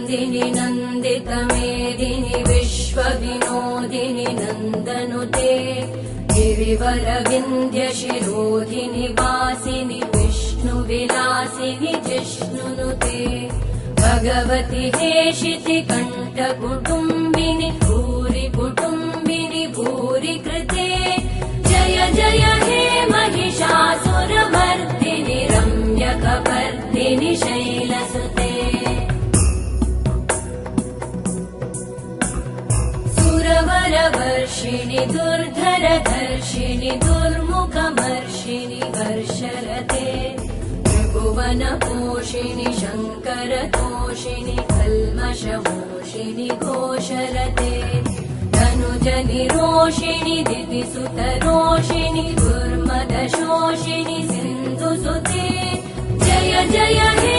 नन्दिनि नन्दितमेदिनि विश्वविनोदिनि नन्दनुते गिरिवरविन्ध्यशिरोधिनि वासिनि विष्णुविलासिनि जिष्णुनुते भगवति हेशिति कण्ठकुटुम्बिनि भूरि कुटुम्बिनि भूरि कृते जय जय हे महिषासुरमर्दिनि रम्यकपर्दिनि शैलसुते सुरवरवर्षिणि दुर्धरधर्षिणि दुर्मुखमर्षिणि वर्षरते त्रिभुवनपोषिणि शङ्करतोषिणि कल्मषमोषिणि घोषरते धनुजनिरोषिणि दितिसुतरोषिणि दुर्मदशोषिणि सिन्धुसुते जय जय हे